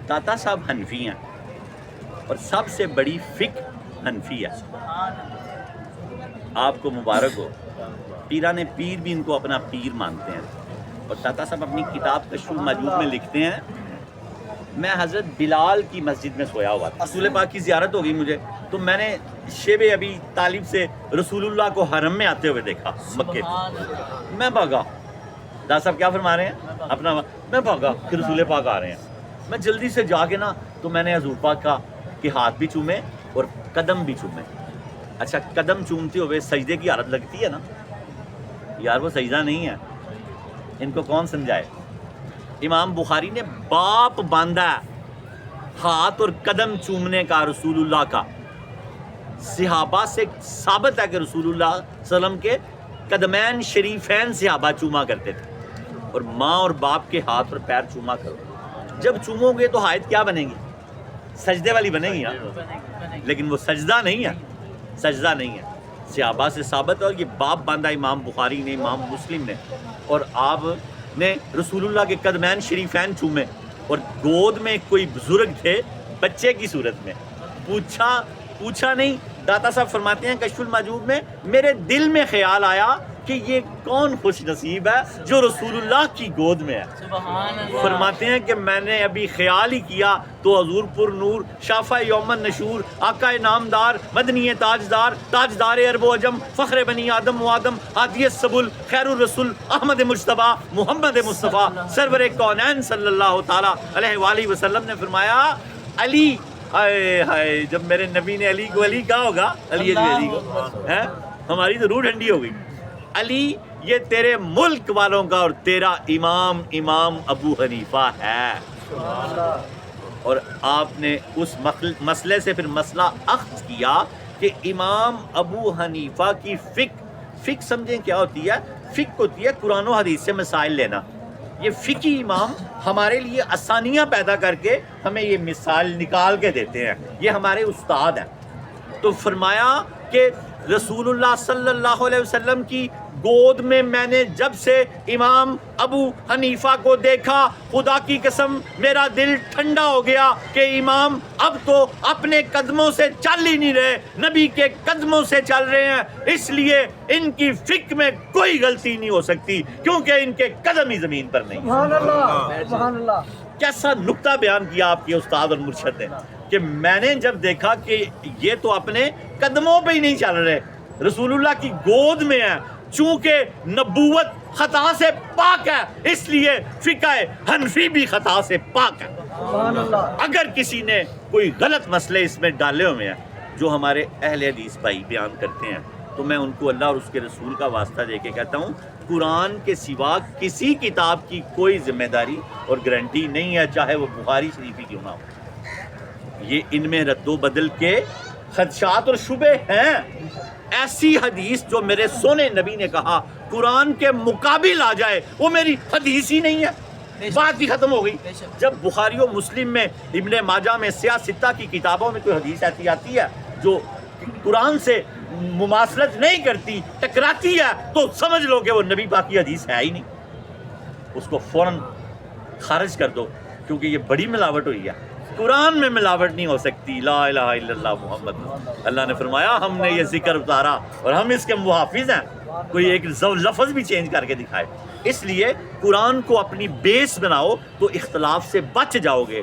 दाता साहब हनफी हैं और सबसे बड़ी फिक हनफी है। आपको मुबारक हो, पीराने पीर भी इनको अपना पीर मानते हैं। और दाता साहब अपनी किताब कश्फुल मजूद में लिखते हैं, मैं हज़रत बिलाल की मस्जिद में सोया हुआ था, रसूल पाक की ज़ियारत हो गई मुझे, तो मैंने शेब अबी तालिब से रसूलुल्लाह को हरम में आते हुए देखा मक्के। मैं भागा, दादा साहब क्या फरमा रहे हैं अपना, मैं भागा कि रसूल पाक आ रहे हैं। मैं जल्दी से जाके ना, तो मैंने हजूर पाक का के हाथ भी चूमे और कदम भी चूमे। अच्छा, कदम चूमते हुए सजदे की हालत लगती है ना यार, वो सजदा नहीं है, इनको कौन समझाए। इमाम बुखारी ने बाप बांधा हाथ और कदम चूमने का रसूलुल्लाह का, सहाबा से साबित है कि रसूलुल्लाह सल्लम के कदमैन शरीफैन सहाबा चूमा करते थे। और माँ और बाप के हाथ और पैर चूमा करो, जब चूमोगे तो हायत क्या बनेगी, सजदे वाली बनेगी ना, लेकिन वो सजदा नहीं है, सजदा नहीं है। सहाबा से साबित है, और ये बाप बांधा इमाम बुखारी ने, इमाम मुस्लिम ने। और आप ने रसूलुल्लाह के कदमैन शरीफैन चूमे, और गोद में कोई बुजुर्ग थे बच्चे की सूरत में। पूछा नहीं, दाता साहब फरमाते हैं कश्फुल मजूद में, मेरे दिल में ख्याल आया कि ये कौन खुश नसीब है जो रसूलुल्लाह की गोद में है। फरमाते हैं कि मैंने अभी ख्याल ही किया तो हजूर पुर नूर, शाफा यौमन नशूर, आका नामदार, मदनी ताजदार, ताजदार अरब अजम, फ़ख्र बनी आदम व आदम, हादी सबुल, खैरुर रसूल, अहमद मुज्तबा, मोहम्मद मुस्तफ़ा, सरवर कौनैन सल्लल्लाहु ताला अलैहि वसल्लम ने फरमाया, अली, हाय हाय, जब मेरे नबी ने अली को, अली कहा होगा, अली को है, हमारी तो रूह ठंडी हो गई। अली ये तेरे मुल्क वालों का और तेरा इमाम अबू हनीफा है। और आपने उस मसले से फिर मसला अख्ज़ किया कि इमाम अबू हनीफा की फिक समझें क्या होती है। फिक होती है कुरान और हदीस से मसाइल लेना। ये फिकी इमाम हमारे लिए आसानियाँ पैदा करके हमें ये मिसाल निकाल के देते हैं, ये हमारे उस्ताद हैं। तो फरमाया कि रसूलुल्लाह सल्लल्लाहु अलैहि वसल्लम की गोद में मैंने जब से इमाम अबू हनीफा को देखा, खुदा की कसम मेरा दिल ठंडा हो गया कि इमाम अब तो अपने कदमों से चल ही नहीं रहे, नबी के कदमों से चल रहे हैं, इसलिए इनकी फिक में कोई गलती नहीं हो सकती क्योंकि इनके कदम ही ज़मीन पर नहीं। सुभान अल्लाह। कैसा नुक्ता बयान किया आपके उस्ताद और मुर्शद ने कि मैंने जब देखा कि ये तो अपने कदमों पे ही नहीं चल रहे, रसूलुल्लाह की गोद में है, चूंकि नबूवत खता से पाक है इसलिए फिकाए हनफी भी खता से पाक है। अगर किसी ने कोई गलत मसले इसमें डाले हुए हैं जो हमारे अहले हदीस भाई बयान करते हैं, तो मैं उनको अल्लाह और उसके रसूल का वास्ता दे के कहता हूँ, कुरान के सिवा किसी किताब की कोई जिम्मेदारी और गारंटी नहीं है, चाहे वो बुखारी शरीफ ही क्यों ना हो। ये इनमें रद्दो बदल के खदशात और शुबे हैं। ऐसी हदीस जो मेरे सोने नबी ने कहा कुरान के मुकाबिल आ जाए, वो मेरी हदीस ही नहीं है, बात ही खत्म हो गई। जब बुखारी और मुस्लिम में, इब्ने माजा में, सियासित्ता की किताबों में कोई हदीस ऐसी आती है जो कुरान से मुमासलत नहीं करती, टकराती है, तो समझ लो कि वो नबी पाक की हदीस है ही नहीं, उसको फौरन खारिज कर दो, क्योंकि ये बड़ी मिलावट हुई है। कुरान में मिलावट नहीं हो सकती। ला इलाहा इल्लल्लाह मुहम्मद, अल्लाह ने फरमाया हमने ये जिक्र उतारा और हम इसके मुहाफिज हैं, कोई एक लफ्ज़ भी चेंज करके दिखाए। इसलिए कुरान को अपनी बेस बनाओ तो इख्तलाफ से बच जाओगे।